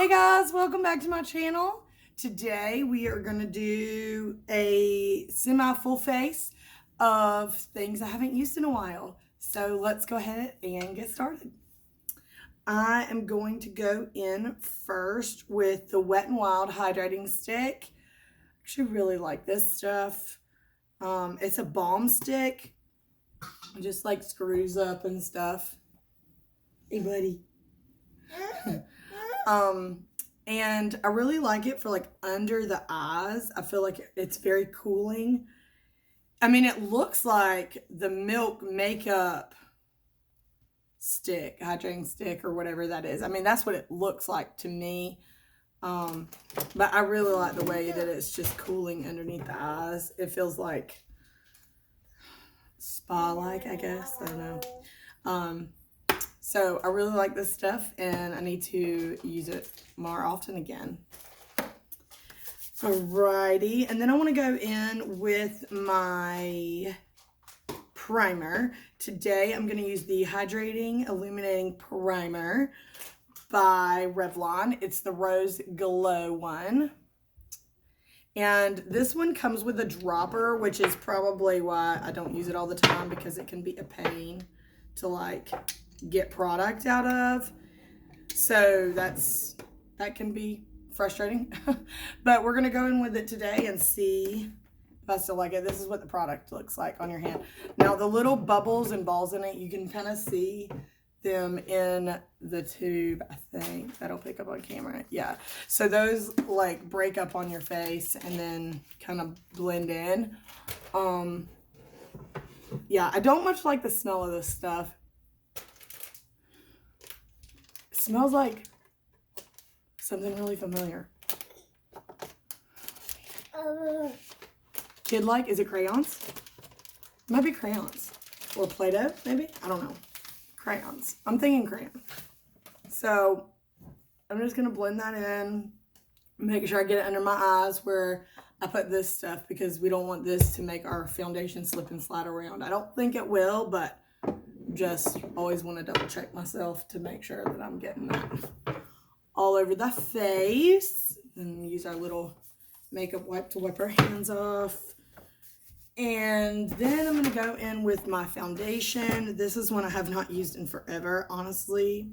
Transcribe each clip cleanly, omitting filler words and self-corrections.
Hey guys, welcome back to my channel. Today we are going to do a semi-full face of things I haven't used in a while. So let's go ahead and get started. I am going to go in first with the Wet n Wild Hydrating Stick. I actually really like this stuff. It's a balm stick. It just like screws up and stuff. Hey buddy. And I really like it for like under the eyes. I feel like it's very cooling. I mean, it looks like the Milk makeup stick, hydrating stick or whatever that is. I mean, that's what it looks like to me. But I really like the way that it's just cooling underneath the eyes. It feels like spa-like, I guess. I don't know. So I really like this stuff and I need to use it more often again. Alrighty, and then I want to go in with my primer. Today I'm going to use the Hydrating Illuminating Primer by Revlon. It's the Rose Glow one. And this one comes with a dropper, which is probably why I don't use it all the time, because it can be a pain to like get product out of. So that can be frustrating. But we're gonna go in with it today and see if I still like it. This is what the product looks like on your hand. Now the little bubbles and balls in it, you can kind of see them in the tube. I think that'll pick up on camera. Yeah, so those like break up on your face and then kind of blend in. Yeah, I don't much like the smell of this stuff. It smells like something really familiar. Kid-like? Is it crayons? It might be crayons. Or Play-Doh, maybe? I don't know. Crayons. I'm thinking crayon. So, I'm just going to blend that in. Make sure I get it under my eyes where I put this stuff, because we don't want this to make our foundation slip and slide around. I don't think it will, but just always want to double check myself to make sure that I'm getting that all over the face. Then use our little makeup wipe to wipe our hands off. And then I'm going to go in with my foundation. This is one I have not used in forever, honestly.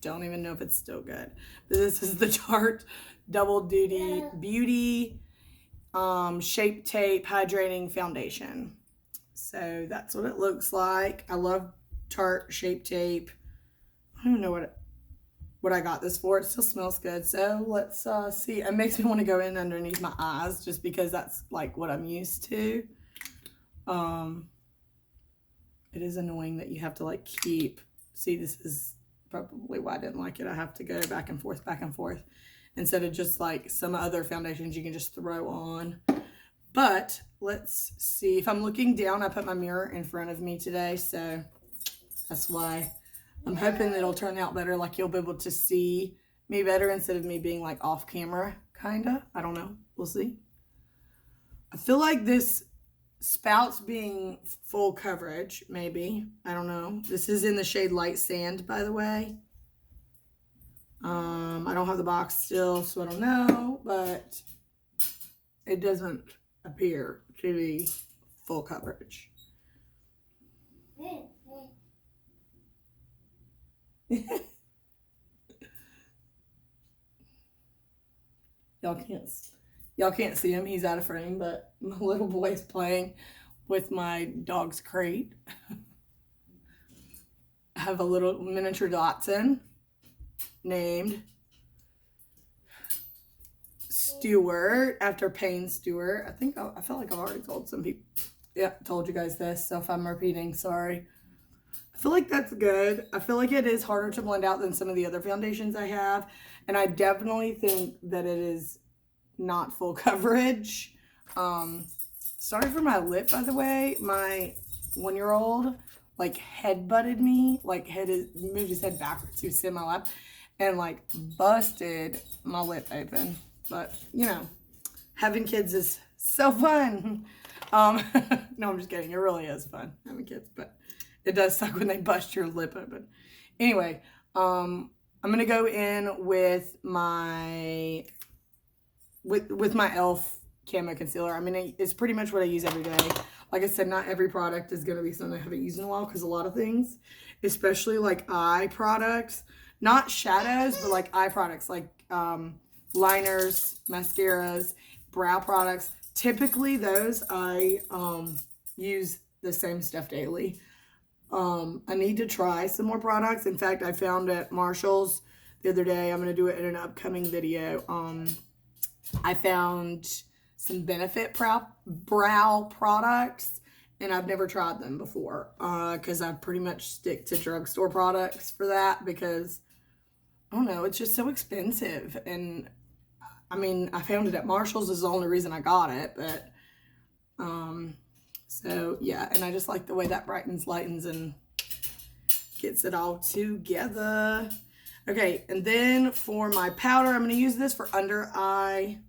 Don't even know if it's still good. But this is the Tarte Double Duty Beauty Shape Tape Hydrating Foundation. So that's what it looks like. I love Tarte Shape Tape. I don't even know what I got this for. It still smells good. So let's see. It makes me want to go in underneath my eyes just because that's like what I'm used to. It is annoying that you have to like keep, see, this is probably why I didn't like it. I have to go back and forth, instead of just like some other foundations you can just throw on. But let's see. If I'm looking down, I put my mirror in front of me today, so that's why I'm hoping it'll turn out better. Like you'll be able to see me better instead of me being like off camera, kinda. I don't know. We'll see. I feel like this spouts being full coverage, maybe. I don't know. This is in the shade Light Sand, by the way. I don't have the box still, so I don't know, but it doesn't appear to be full coverage. Y'all can't see him. He's out of frame, but my little boy's playing with my dog's crate. I have a little miniature Dachshund named Stewart, after Payne Stewart. I feel like I've already told some people. Yeah, told you guys this, so if I'm repeating, sorry. I feel like that's good. I feel like it is harder to blend out than some of the other foundations I have, and I definitely think that it is not full coverage. Sorry for my lip, by the way. My 1-year-old like head-butted me, like moved his head backwards. He was sitting in my lap and like busted my lip open. But you know, having kids is so fun. No, I'm just kidding. It really is fun having kids, but it does suck when they bust your lip open. Anyway, I'm going to go in with my, with my e.l.f. camo concealer. I mean, it's pretty much what I use every day. Like I said, not every product is going to be something I haven't used in a while, because a lot of things, especially like eye products, not shadows, but like eye products, like liners, mascaras, brow products. Typically those I use the same stuff daily. I need to try some more products. In fact, I found at Marshall's the other day, I'm going to do it in an upcoming video. I found some Benefit brow products, and I've never tried them before, because I pretty much stick to drugstore products for that, because I don't know, it's just so expensive. And I mean, I found it at Marshall's is the only reason I got it, but so yeah, and I just like the way that brightens, lightens, and gets it all together. Okay, and then for my powder, I'm going to use this for under eye.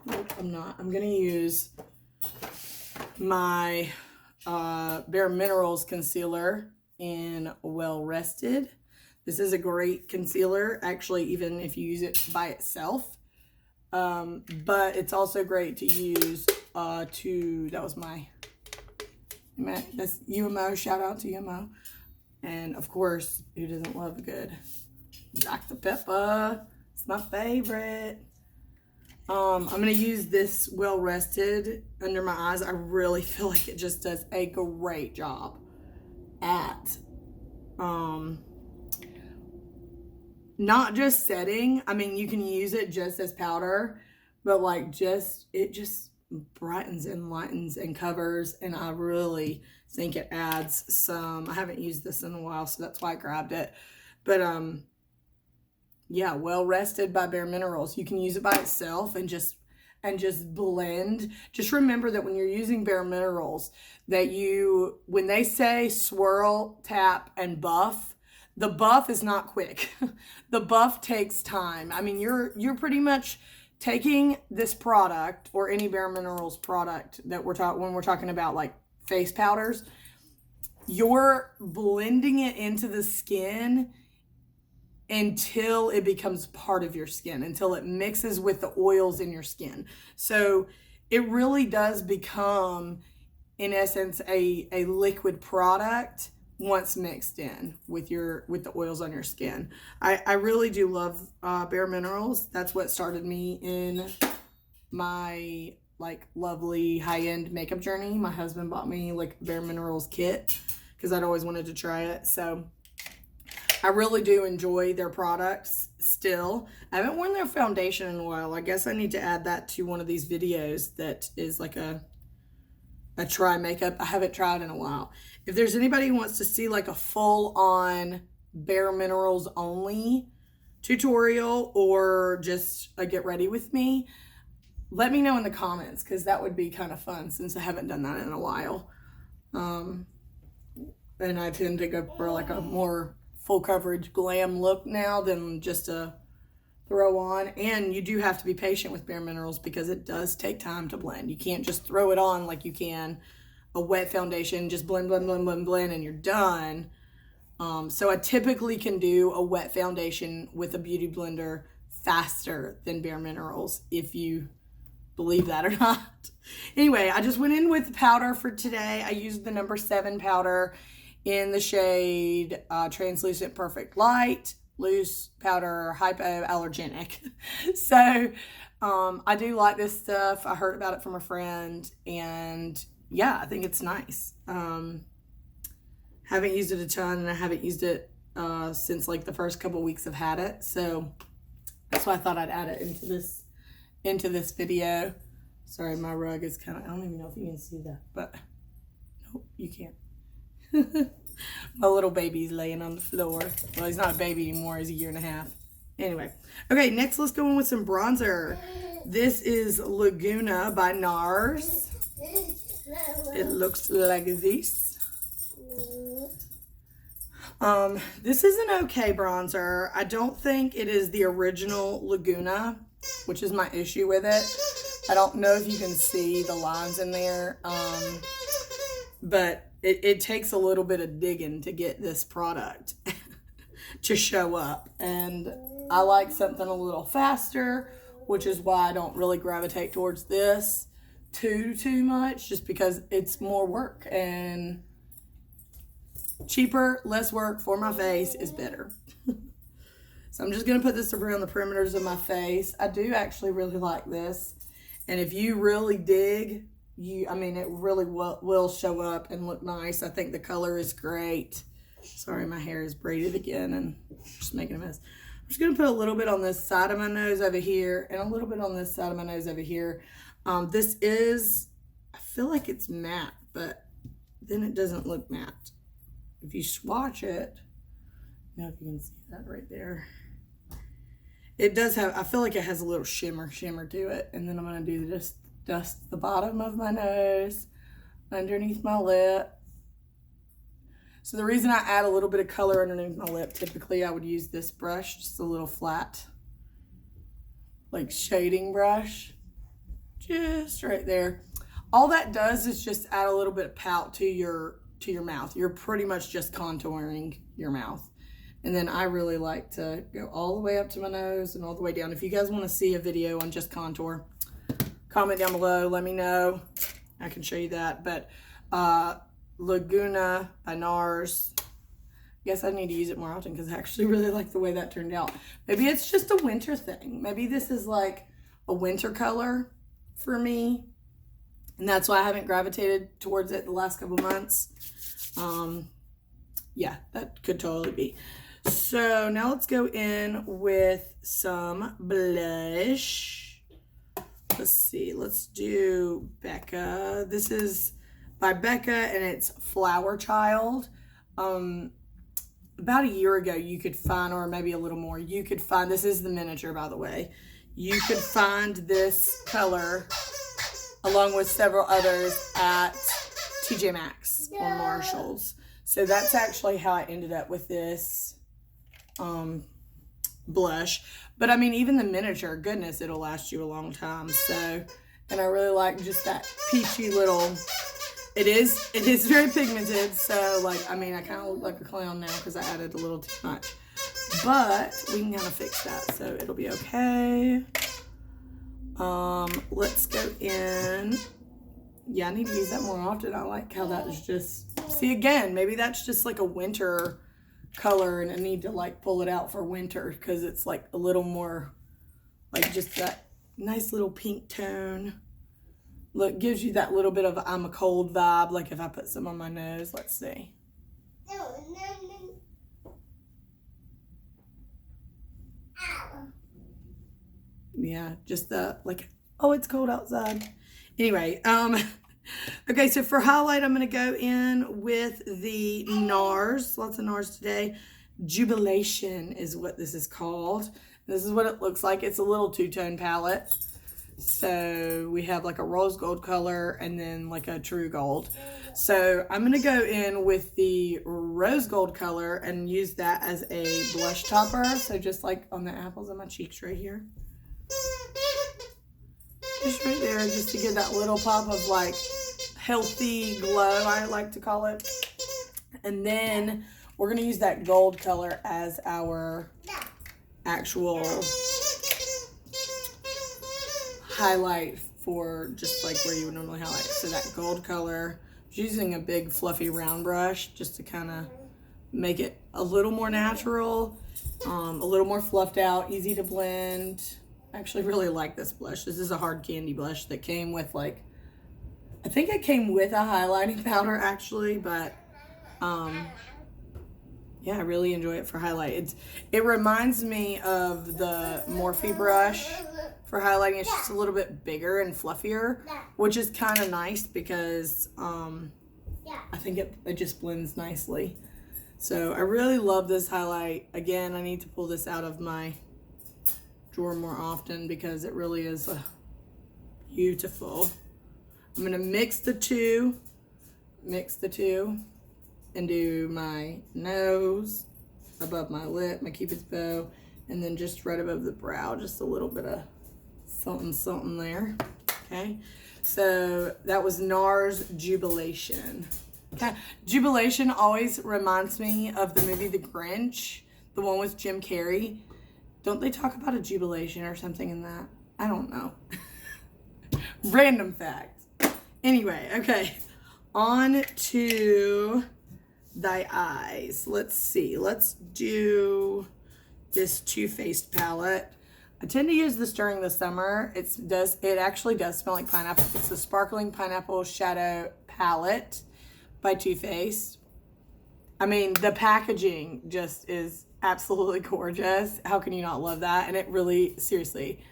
Nope, I'm not. I'm going to use my Bare Minerals concealer in Well Rested. This is a great concealer, actually, even if you use it by itself. But it's also great to use that was that's UMO, shout out to UMO. And of course, who doesn't love good Dr. Pepper? It's my favorite. I'm going to use this Well Rested under my eyes. I really feel like it just does a great job at not just setting. I mean, you can use it just as powder, but like it just brightens and lightens and covers, and I really think it adds some. I haven't used this in a while, so that's why I grabbed it. But yeah, Well Rested by Bare Minerals. You can use it by itself and just blend. Just remember that when you're using Bare Minerals, that when they say swirl, tap, and buff, the buff is not quick. The buff takes time. I mean, you're pretty much taking this product, or any Bare Minerals product that when we're talking about like face powders, you're blending it into the skin until it becomes part of your skin, until it mixes with the oils in your skin. So it really does become, in essence, a liquid product once mixed in with the oils on your skin. I really do love Bare Minerals. That's what started me in my like lovely high-end makeup journey. My husband bought me like Bare Minerals kit because I'd always wanted to try it. So I really do enjoy their products still. I haven't worn their foundation in a while. I guess I need to add that to one of these videos that is like a try makeup. I haven't tried in a while. If there's anybody who wants to see like a full-on Bare Minerals only tutorial, or just a get ready with me, let me know in the comments, because that would be kind of fun since I haven't done that in a while. And I tend to go for like a more full coverage glam look now than just a throw on. And you do have to be patient with Bare Minerals, because it does take time to blend. You can't just throw it on like you can a wet foundation, just blend, blend, blend, blend, blend, and you're done. So I typically can do a wet foundation with a beauty blender faster than Bare Minerals, if you believe that or not. Anyway, I just went in with powder for today. I used the number 7 powder in the shade Translucent Perfect Light, loose powder, hypoallergenic. So I do like this stuff. I heard about it from a friend, and yeah, I think it's nice. Haven't used it a ton, and I haven't used it since like the first couple weeks I've had it. So that's why I thought I'd add it into this video. Sorry, my rug is kind of, I don't even know if you can see that, but nope, you can't. My little baby's laying on the floor. Well, he's not a baby anymore. He's 1.5 years. Anyway. Okay, next let's go in with some bronzer. This is Laguna by NARS. It looks like this. This is an okay bronzer. I don't think it is the original Laguna, which is my issue with it. I don't know if you can see the lines in there, but it takes a little bit of digging to get this product. to show up. And I like something a little faster, which is why I don't really gravitate towards this too much, just because it's more work, and cheaper, less work for my face is better. So I'm just going to put this around the perimeters of my face. I do actually really like this. And if you really dig, it really will show up and look nice. I think the color is great. Sorry, my hair is braided again and just making a mess. I'm just going to put a little bit on this side of my nose over here and a little bit on this side of my nose over here. This is, I feel like it's matte, but then it doesn't look matte. If you swatch it, I don't know if you can see that right there. It does have, I feel like it has a little shimmer to it. And then I'm going to do just dust the bottom of my nose, underneath my lip. So the reason I add a little bit of color underneath my lip, typically I would use this brush, just a little flat, like shading brush, just right there. All that does is just add a little bit of pout to your mouth. You're pretty much just contouring your mouth. And then I really like to go all the way up to my nose and all the way down. If you guys want to see a video on just contour, comment down below, let me know. I can show you that. But Laguna by NARS. I guess I need to use it more often because I actually really like the way that turned out. Maybe it's just a winter thing. Maybe this is like a winter color for me. And that's why I haven't gravitated towards it the last couple months. Yeah, that could totally be. So now let's go in with some blush. Let's see, let's do Becca. This is by Becca and it's Flower Child. About a year ago you could find, or maybe a little more, you could find, this is the miniature by the way, you could find this color along with several others at TJ Maxx or Marshall's. So that's actually how I ended up with this blush. But I mean, even the miniature, goodness, it'll last you a long time. So, and I really like just that peachy little, it is very pigmented. So like, I mean, I kind of look like a clown now because I added a little too much. But we can kind of fix that, so it'll be okay. Let's go in. Yeah, I need to use that more often. I like how that is just, see again, maybe that's just like a winter color and I need to like pull it out for winter because it's like a little more like just that nice little pink tone. Look, gives you that little bit of I'm a cold vibe, like if I put some on my nose. Let's see. Yeah, just the like, oh, it's cold outside. Anyway, okay, so for highlight, I'm going to go in with the NARS. Lots of NARS today. Jubilation is what this is called. This is what it looks like. It's a little two-tone palette. So we have like a rose gold color and then like a true gold. So I'm going to go in with the rose gold color and use that as a blush topper. So just like on the apples of my cheeks right here. Just right there, just to give that little pop of like healthy glow, I like to call it. And then we're going to use that gold color as our actual highlight for just like where you would normally highlight. So that gold color, I'm using a big fluffy round brush just to kind of make it a little more natural, a little more fluffed out, easy to blend. I actually really like this blush. This is a hard candy blush that came with like, I think it came with a highlighting powder actually, but yeah, I really enjoy it for highlight. It reminds me of the Morphe brush for highlighting. It's just a little bit bigger and fluffier, which is kind of nice because I think it just blends nicely. So I really love this highlight. Again, I need to pull this out of my drawer more often because it really is beautiful. I'm going to mix the two and do my nose, above my lip, my cupid's bow, and then just right above the brow, just a little bit of something there. Okay, so that was NARS Jubilation. Okay. Jubilation always reminds me of the movie The Grinch. the one with Jim Carrey. Don't they talk about a jubilation or something in that? I don't know. Random fact. Anyway, okay. On to thy eyes. Let's see. Let's do this Too Faced palette. I tend to use this during the summer. It actually does smell like pineapple. It's the Sparkling Pineapple Shadow Palette by Too Faced. I mean, the packaging just is absolutely gorgeous. How can you not love that? And it really, seriously,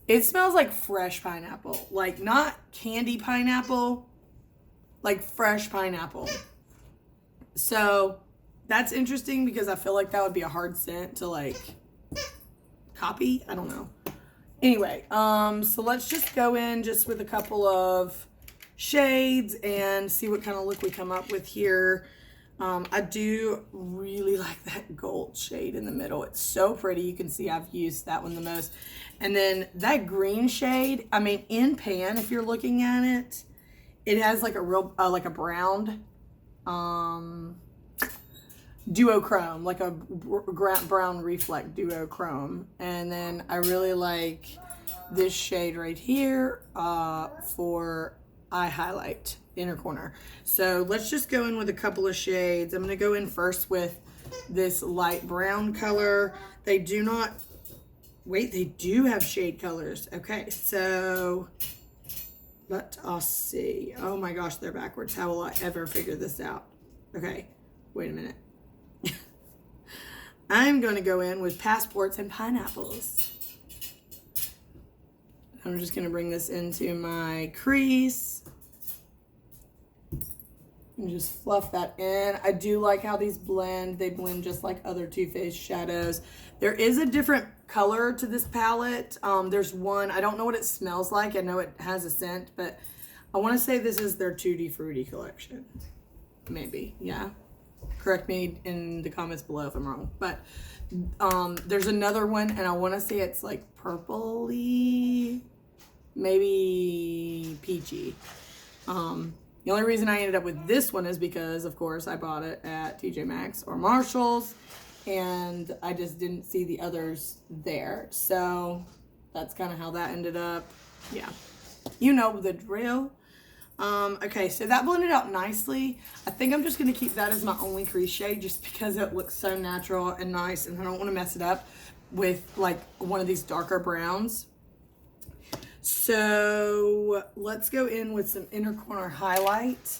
it smells like fresh pineapple. Like, not candy pineapple, like fresh pineapple. So that's interesting because I feel like that would be a hard scent to like copy. I don't know. Anyway, so let's just go in just with a couple of shades and see what kind of look we come up with here. I do really like that gold shade in the middle. It's so pretty. You can see I've used that one the most. And then that green shade, I mean, in pan, if you're looking at it, it has like a real, like a brown, duochrome, like a brown reflect duochrome. And then I really like this shade right here for eye highlight, inner corner. So let's just go in with a couple of shades. I'm going to go in first with this light brown color. They do not, wait, they do have shade colors. Okay, so let us see. Oh my gosh, they're backwards. How will I ever figure this out? Okay, wait a minute. I'm going to go in with Passports and Pineapples. I'm just going to bring this into my crease and just fluff that in. I do like how these blend. They blend just like other Too Faced shadows. There is a different color to this palette. There's one, I don't know what it smells like. I know it has a scent, but I want to say this is their Tutti Frutti collection. Maybe, yeah. Correct me in the comments below if I'm wrong. But there's another one, and I want to say it's like purpley, maybe peachy. The only reason I ended up with this one is because, of course, I bought it at TJ Maxx or Marshall's, and I just didn't see the others there. So that's kind of how that ended up. Yeah, you know the drill. Okay, so that blended out nicely. I think I'm just going to keep that as my only crease shade just because it looks so natural and nice, and I don't want to mess it up with like one of these darker browns. So let's go in with some inner corner highlight,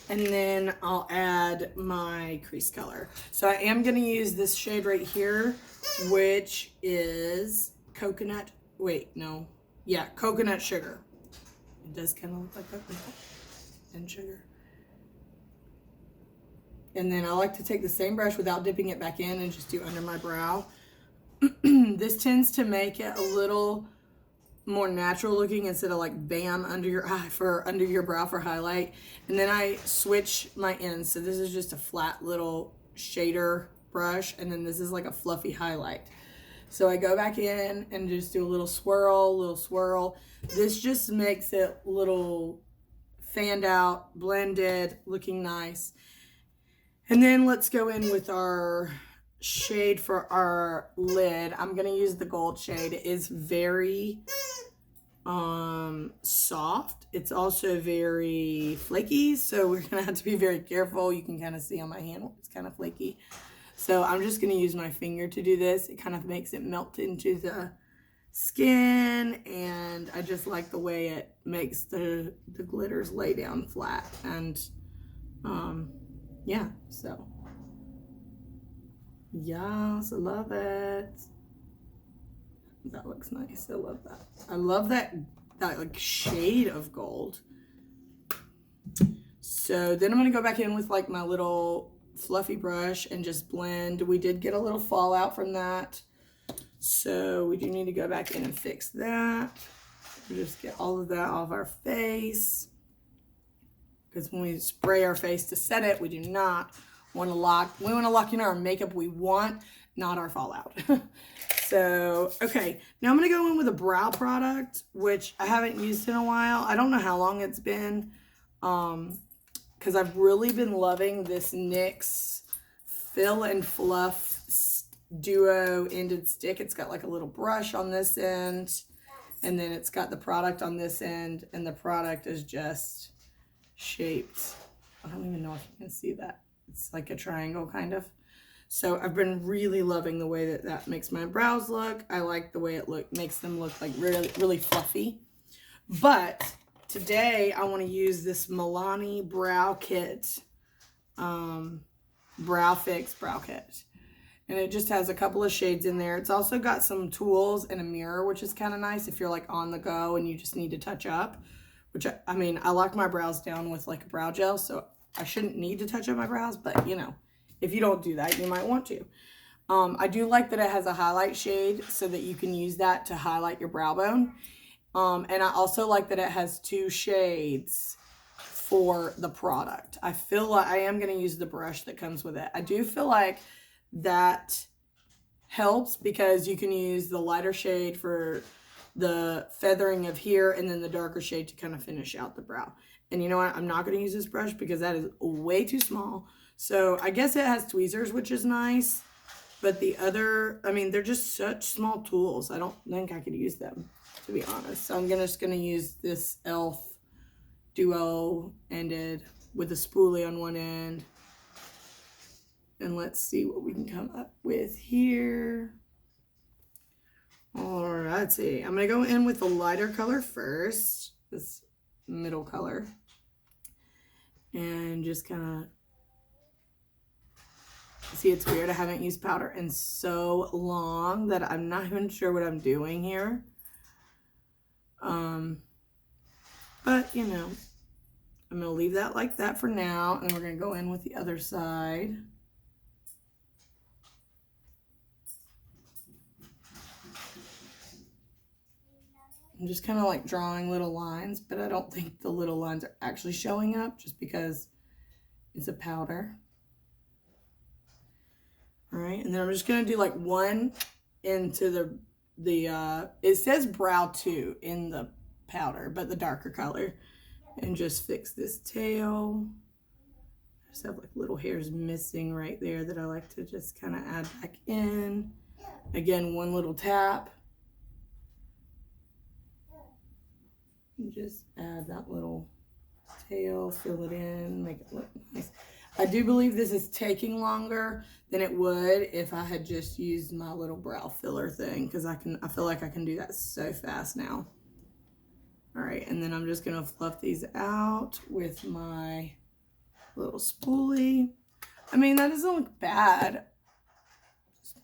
and then I'll add my crease color. So I am going to use this shade right here, which is coconut, coconut sugar. It does kind of look like coconut and sugar. And then I like to take the same brush without dipping it back in and just do under my brow. This tends to make it a little more natural looking instead of like bam under your eye for under your brow for highlight. And then I switch my ends. So this is just a flat little shader brush, and then this is like a fluffy highlight. So I go back in and just do a little swirl. This just makes it a little fanned out, blended, looking nice. And then let's go in with our shade for our lid. I'm going to use the gold shade. It is very soft. It's also very flaky, so we're going to have to be very careful. You can kind of see on my hand it's kind of flaky. So I'm just going to use my finger to do this. It kind of makes it melt into the skin, and I just like the way it makes the glitters lay down flat. And yeah, so yes, I love it. That looks nice. I love that. I love that like shade of gold. So then I'm going to go back in with like my little fluffy brush and just blend. We did get a little fallout from that, so we do need to go back in and fix that. Just get all of that off our face, because when we spray our face to set it, we do not want to lock. We want to lock in our makeup we want, not our fallout. So okay, now I'm gonna go in with a brow product, which I haven't used in a while. I don't know how long it's been, because I've really been loving this NYX Fill and Fluff duo ended stick. It's got like a little brush on this end, and then it's got the product on this end, and the product is just shaped. I don't even know if you can see that. It's like a triangle kind of. So I've been really loving the way that that makes my brows look. I like the way it makes them look like really, really fluffy. But today I want to use this Milani Brow Kit, Brow Fix Brow Kit. And it just has a couple of shades in there. It's also got some tools and a mirror, which is kind of nice if you're like on the go and you just need to touch up. Which, I mean, I lock my brows down with like a brow gel, so I shouldn't need to touch up my brows. But, you know, if you don't do that, you might want to. I do like that it has a highlight shade so that you can use that to highlight your brow bone. And I also like that it has 2 shades for the product. I feel like I am going to use the brush that comes with it. I do feel like that helps because you can use the lighter shade for the feathering of here and then the darker shade to kind of finish out the brow. And you know what? I'm not going to use this brush because that is way too small. So I guess it has tweezers, which is nice. But the other, I mean, they're just such small tools. I don't think I could use them, to be honest. So I'm just going to use this e.l.f. duo ended with a spoolie on one end. And let's see what we can come up with here. All right, let's see. I'm going to go in with the lighter color first, this middle color. And just kind of see, it's weird. I haven't used powder in so long that I'm not even sure what I'm doing here. But, you know, I'm going to leave that like that for now. And we're going to go in with the other side. I'm just kind of like drawing little lines, but I don't think the little lines are actually showing up just because it's a powder. All right, and then I'm just going to do like one into it says brow 2 in the powder, but the darker color, and just fix this tail. I just have like little hairs missing right there that I like to just kind of add back in. Again, one little tap. And just add that little tail, fill it in, make it look nice. I do believe this is taking longer than it would if I had just used my little brow filler thing, because I feel like I can do that so fast now. All right, and then I'm just gonna fluff these out with my little spoolie. I mean, that doesn't look bad.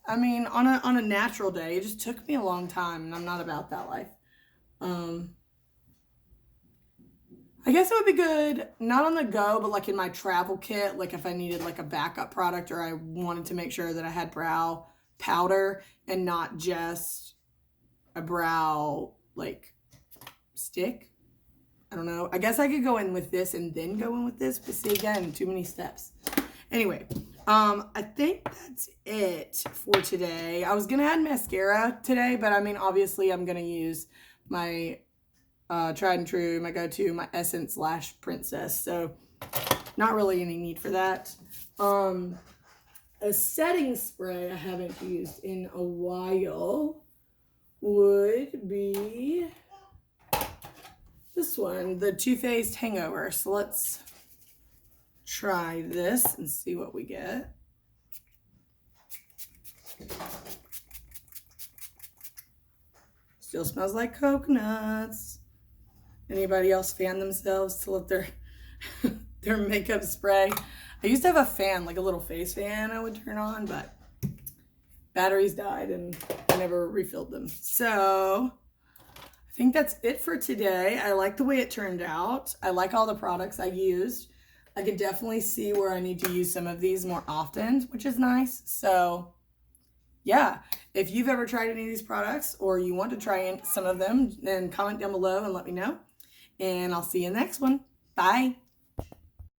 I mean, on a natural day, it just took me a long time, and I'm not about that life. I guess it would be good, not on the go, but like in my travel kit, like if I needed like a backup product or I wanted to make sure that I had brow powder and not just a brow like stick. I don't know. I guess I could go in with this and then go in with this, but see, again, too many steps. Anyway, I think that's it for today. I was going to add mascara today, but I mean, obviously I'm going to use my tried and true, my go-to, my Essence Lash Princess. So not really any need for that. A setting spray I haven't used in a while would be this one, the Too Faced Hangover. So let's try this and see what we get. Still smells like coconuts. Anybody else fan themselves to let their makeup spray? I used to have a fan, like a little face fan I would turn on, but batteries died and I never refilled them. So I think that's it for today. I like the way it turned out. I like all the products I used. I could definitely see where I need to use some of these more often, which is nice. So yeah, if you've ever tried any of these products or you want to try some of them, then comment down below and let me know. And I'll see you in the next one. Bye.